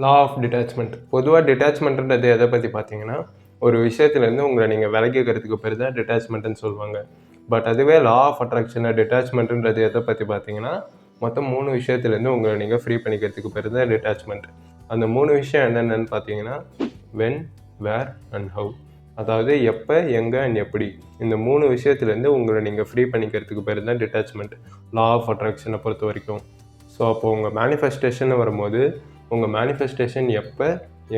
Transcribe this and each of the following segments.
Law of detachment. பொதுவா டிட்டாச்மெண்ட்ன்றது எத பத்தி பார்த்தீங்கன்னா, ஒரு விஷயத்துலேருந்து உங்கள நீங்க விலகிக்கிறதுக்கு பேரு தான் டிட்டாச்மெண்ட்ன்னு சொல்லுவாங்க. பட் அதுவே லா ஆஃப் அட்ராக்ஷன் டிட்டாச்மெண்ட்ன்றது எத பத்தி பார்த்தீங்கன்னா, மொத்தம் 3 விஷயத்துலேருந்து உங்கள நீங்க ஃப்ரீ பண்ணிக்கிறதுக்கு பேரு தான் டிட்டாச்மெண்ட். அந்த 3 விஷயம் என்னென்னன்னு பார்த்தீங்கன்னா, வென், வேர் அண்ட் ஹவ். அதாவது எப்ப, எங்க அண்ட் எப்படி. இந்த 3 விஷயத்துலேருந்து உங்கள நீங்க ஃப்ரீ பண்ணிக்கிறதுக்கு பேரு தான் டிட்டாச்மெண்ட். லா ஆஃப் அட்ராக்ஷன பொறுத்தவரைக்கும். ஸோ அப்போ உங்க மேனிஃபெஸ்டேஷன்னு வரும்போது, உங்க மேனிஃபெஸ்டேஷன் எப்ப,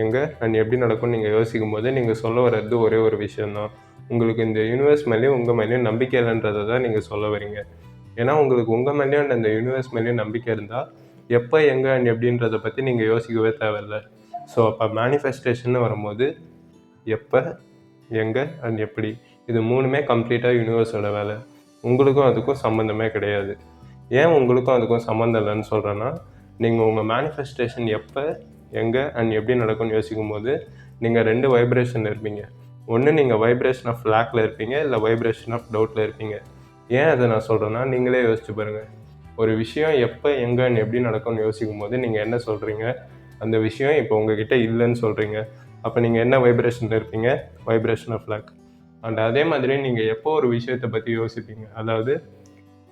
எங்க அண்ட் எப்படி நடக்கும்னு நீங்க யோசிக்கும்போது, நீங்க சொல்ல வர்றது ஒரே ஒரு விஷயம் தான். உங்களுக்கு இந்த யூனிவர்ஸ் மேலயும், உங்க மேலயும் நம்பிக்கை இல்லன்றத தான் நீங்க சொல்ல வரீங்க. ஏன்னா, உங்களுக்கு உங்க மேலயும் அண்ட் அந்த யூனிவர்ஸ் மேலயும் நம்பிக்கை இருந்தா, எப்ப, எங்க அண்ட் எப்படின்றத பத்தி நீங்க யோசிக்கவே தேவையில்ல. ஸோ அப்ப மேனிஃபெஸ்டேஷன்னு வரும்போது, எப்ப, எங்க அண்ட் எப்படி. இது 3மே கம்ப்ளீட்டா யூனிவர்ஸோட வேலை. உங்களுக்கும் அதுக்கும் சம்மந்தமே கிடையாது. ஏன் உங்களுக்கும் அதுக்கும் சம்மந்தம் இல்லைன்னு சொல்கிறேன்னா, நீங்கள் உங்கள் மேனிஃபெஸ்டேஷன் எப்போ, எங்கே அண்ட் எப்படி நடக்கும்னு யோசிக்கும்போது, நீங்கள் 2 வைப்ரேஷனில் இருப்பீங்க. ஒன்று நீங்கள் வைப்ரேஷன் ஆஃப் லேக்கில் இருப்பீங்க, இல்லை வைப்ரேஷன் ஆஃப் டவுட்டில் இருப்பீங்க. ஏன் அதை நான் சொல்கிறேன்னா, நீங்களே யோசிச்சு பாருங்கள். ஒரு விஷயம் எப்போ, எங்கே அண்ட் எப்படி நடக்கும்னு யோசிக்கும்போது நீங்கள் என்ன சொல்கிறீங்க? அந்த விஷயம் இப்போ உங்ககிட்ட இல்லைன்னு சொல்கிறீங்க. அப்போ நீங்கள் என்ன வைப்ரேஷனில் இருப்பீங்க? Vibration of lakh. அண்ட் அதே மாதிரி நீங்கள் எப்போ ஒரு விஷயத்தை பற்றி யோசிப்பீங்க? அதாவது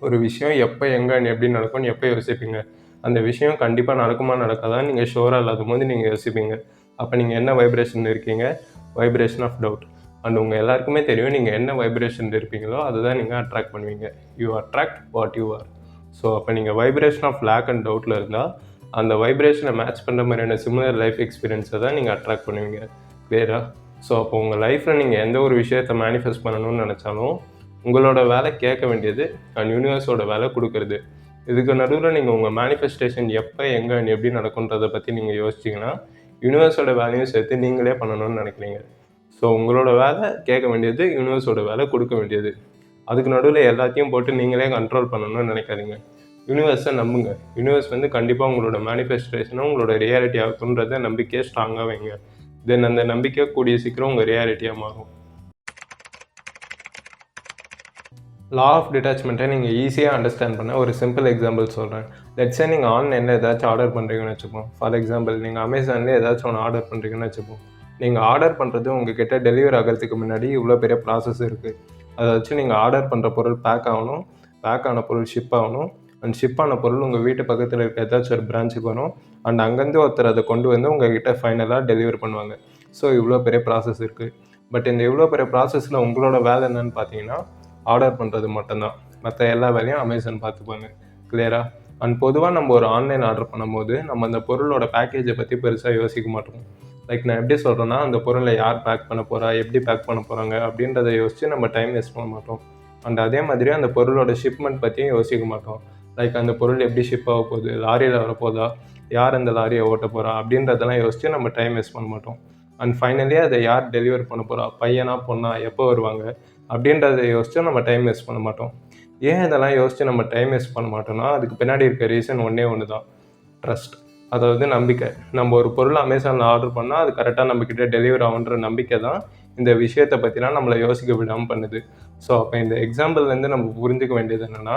ஒரு விஷயம் எப்போ, எங்கே அண்ட் எப்படி நடக்கும்னு எப்போ யோசிப்பீங்க? அந்த விஷயம் கண்டிப்பாக நடக்குமா நடக்காதான்னு நீங்கள் ஷுவராக இல்லாத போது நீங்கள் யோசிப்பீங்க. அப்போ நீங்கள் என்ன வைப்ரேஷன் இருக்கீங்க? Vibration of doubt. அண்ட் உங்கள் எல்லாருக்குமே தெரியும், நீங்கள் என்ன வைப்ரேஷன் இருப்பீங்களோ அதை தான் நீங்கள் அட்ராக்ட் பண்ணுவீங்க. You attract what you are. So அப்போ நீங்கள் வைப்ரேஷன் ஆஃப் லேக் அண்ட் டவுட்டில் இருந்தால், அந்த வைப்ரேஷனை மேட்ச் பண்ணுற மாதிரியான சிமிலர் லைஃப் எக்ஸ்பீரியன்ஸை தான் நீங்கள் அட்ராக்ட் பண்ணுவீங்க. கிளியரா? ஸோ அப்போ உங்கள் லைஃப்பில் நீங்கள் எந்த ஒரு விஷயத்தை மேனிஃபெஸ்ட் பண்ணணும்னு நினச்சாலும், உங்களோட வேலை கேட்க வேண்டியது அண்ட் யூனிவர்ஸோட வேலை கொடுக்கறது. இதுக்கு நடுவில் நீங்கள் உங்கள் மேனிஃபெஸ்டேஷன் எப்போ, எங்கே அண்ட் எப்படி நடக்குன்றதை பற்றி நீங்கள் யோசிச்சிங்கன்னா, யூனிவர்ஸோட வேலையும் சேர்த்து நீங்களே பண்ணணும்னு நினைக்கிறீங்க. ஸோ உங்களோட வேலை கேட்க வேண்டியது, யூனிவர்ஸோட வேலை கொடுக்க வேண்டியது. அதுக்கு நடுவில் எல்லாத்தையும் போட்டு நீங்களே கண்ட்ரோல் பண்ணணும்னு நினைக்காதீங்க. யூனிவர்ஸை நம்புங்க. யூனிவர்ஸ் கண்டிப்பாக உங்களோட மேனிஃபெஸ்டேஷனை உங்களோட ரியாலிட்டி ஆகுன்றத நம்பிக்கையை ஸ்ட்ராங்காக வைங்க. தென் அந்த நம்பிக்கை கூடிய சீக்கிரம் உங்கள் ரியாலிட்டியாக மாறும். லா ஆஃப் டிட்டாச்மெண்ட்டை நீங்கள் ஈஸியாக அண்டர்ஸ்டாண்ட் பண்ண ஒரு சிம்பிள் எக்ஸாம்பிள் சொல்கிறேன். லெட்ஸே நீங்கள் ஆன்லைனில் ஏதாச்சும் ஆர்டர் பண்ணுறீங்கன்னு வச்சுப்போம். ஃபார் எக்ஸாம்பிள் நீங்கள் அமேசான்லேயே ஏதாச்சும் ஒன்று ஆர்டர் பண்ணுறீங்கன்னு வச்சுப்போம். நீங்கள் ஆர்டர் பண்ணுறது உங்ககிட்ட டெலிவரி ஆகிறதுக்கு முன்னாடி இவ்வளோ பெரிய ப்ராசஸ் இருக்குது. அதை வச்சு நீங்கள் ஆர்டர் பண்ணுற பொருள் பேக் ஆகணும், பேக் ஆன பொருள் ஷிப் ஆகணும், அண்ட் ஷிப் ஆன பொருள் உங்கள் வீட்டு பக்கத்தில் இருக்க ஏதாச்சும் ஒரு பிரான்ச்சுக்கு வரும், அண்ட் அங்கேருந்து ஒருத்தர் அதை கொண்டு வந்து உங்ககிட்ட ஃபைனலாக டெலிவரி பண்ணுவாங்க. ஸோ இவ்வளோ பெரிய ப்ராசஸ் இருக்குது. பட் இந்த இவ்வளோ பெரிய ப்ராசஸில் உங்களோட வேலை என்னன்னு பார்த்தீங்கன்னா, ஆர்டர் பண்ணுறது மட்டும்தான். மற்ற எல்லா வேலையும் அமேசான் பார்த்துப்பாங்க. கிளியரா? அண்ட் பொதுவாக நம்ம ஒரு ஆன்லைன் ஆர்டர் பண்ணும்போது நம்ம அந்த பொருளோட பேக்கேஜை பற்றி பெருசாக யோசிக்க மாட்டோம். லைக் நான் எப்படி சொல்கிறேன்னா, அந்த பொருளை யார் பேக் பண்ண போகிறா, எப்படி பேக் பண்ண போகிறாங்க அப்படின்றத யோசித்து நம்ம டைம் வேஸ்ட் பண்ண மாட்டோம். அண்ட் அதே மாதிரி அந்த பொருளோட ஷிப்மெண்ட் பற்றியும் யோசிக்க மாட்டோம். லைக் அந்த பொருள் எப்படி ஷிப் ஆக போகுது, லாரியில் வரப்போதா, யார் அந்த லாரியை ஓட்ட போகிறா அப்படின்றதெல்லாம் யோசித்து நம்ம டைம் வேஸ்ட் பண்ண மாட்டோம். அண்ட் ஃபைனலி அதை யார் டெலிவர் பண்ண போகிறா, பையனா பொண்ணா, எப்போ வருவாங்க அப்படின்றத யோசித்து நம்ம டைம் வேஸ்ட் பண்ண மாட்டோம். ஏன் இதெல்லாம் யோசித்து நம்ம டைம் வேஸ்ட் பண்ண மாட்டோம்னா, அதுக்கு பின்னாடி இருக்க ரீசன் ஒன்று தான். ட்ரஸ்ட். அதாவது நம்பிக்கை. நம்ம ஒரு பொருள் அமேசானில் ஆர்டர் பண்ணால் அது கரெக்டாக நம்மக்கிட்ட டெலிவர் ஆகுன்ற நம்பிக்கை தான் இந்த விஷயத்தை பற்றிலாம் நம்மளை யோசிக்க விடாமல் பண்ணுது. ஸோ அப்போ இந்த எக்ஸாம்பிள்லேருந்து நம்ம புரிஞ்சுக்க வேண்டியது என்னென்னா,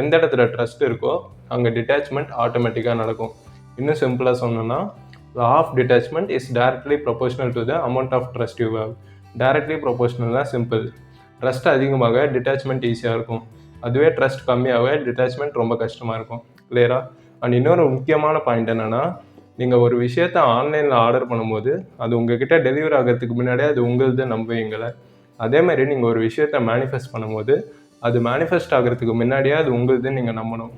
எந்த இடத்துல ட்ரஸ்ட் இருக்கோ அங்கே டிட்டாச்மெண்ட் ஆட்டோமேட்டிக்காக நடக்கும். இன்னும் சிம்பிளாக சொன்னோன்னா, law of detachment is directly proportional to the amount of trust you have. directly proportionalனா சிம்பிள். ட்ரஸ்ட் அதிகமாக டிட்டாச்மெண்ட் ஈஸியாக இருக்கும். அதுவே ட்ரஸ்ட் கம்மியாக டிட்டாச்மெண்ட் ரொம்ப கஷ்டமாக இருக்கும். கிளியரா? அண்ட் இன்னொரு முக்கியமான பாயிண்ட் என்னென்னா, நீங்கள் ஒரு விஷயத்தை ஆன்லைனில் ஆர்டர் பண்ணும்போது அது உங்ககிட்ட டெலிவரி ஆகிறதுக்கு முன்னாடியே அது உங்களது நம்புவீங்களே. அதே மாதிரி நீங்கள் ஒரு விஷயத்தை மேனிஃபெஸ்ட் பண்ணும்போது அது மேனிஃபெஸ்ட் ஆகிறதுக்கு முன்னாடியே அது உங்களுதுன்னு நீங்கள் நம்பணும்.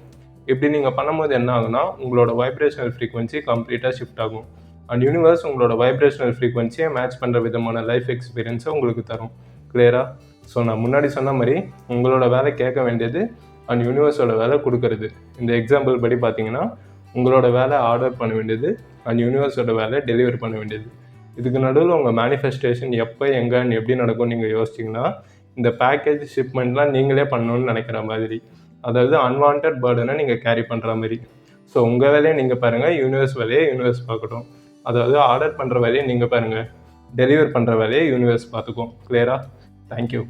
இப்படி நீங்கள் பண்ணும்போது என்ன ஆகுனா, உங்களோட வைப்ரேஷனல் ஃப்ரீக்வன்சி கம்ப்ளீட்டாக ஷிஃப்ட் ஆகும். அண்ட் யூனிவர்ஸ் உங்களோட வைப்ரேஷனல் ஃப்ரீக்வன்சியை மேட்ச் பண்ணுற விதமான லைஃப் எக்ஸ்பீரியன்ஸை உங்களுக்கு தரும். கிளியரா? ஸோ நான் முன்னாடி சொன்ன மாதிரி உங்களோட வேலை கேட்க வேண்டியது அண்ட் யூனிவர்ஸோட வேலை கொடுக்கறது. இந்த எக்ஸாம்பிள் படி பார்த்தீங்கன்னா, உங்களோட வேலை ஆர்டர் பண்ண வேண்டியது அண்ட் யூனிவர்ஸோட வேலை டெலிவரி பண்ண வேண்டியது. இதுக்கு நடுவில் உங்கள் மேனிஃபெஸ்டேஷன் எப்போ, எங்கே அண்ட் எப்படி நடக்கும்னு நீங்கள் யோசிச்சிங்கன்னா, இந்த பேக்கேஜ் ஷிப்மெண்ட்லாம் நீங்களே பண்ணணும்னு நினைக்கிற மாதிரி. அதாவது அன்வான்ட் பர்டனை நீங்கள் கேரி பண்ணுற மாதிரி. ஸோ உங்கள் வேலையை நீங்கள் பாருங்கள், யூனிவர்ஸ் வேலையை யூனிவர்ஸ் பார்க்கட்டும். அதாவது ஆர்டர் பண்ணுற வேலையை நீங்கள் பாருங்கள், டெலிவர் பண்ணுற வேலையை யூனிவர்ஸ் பார்த்துக்கும். கிளியரா? தேங்க்யூ.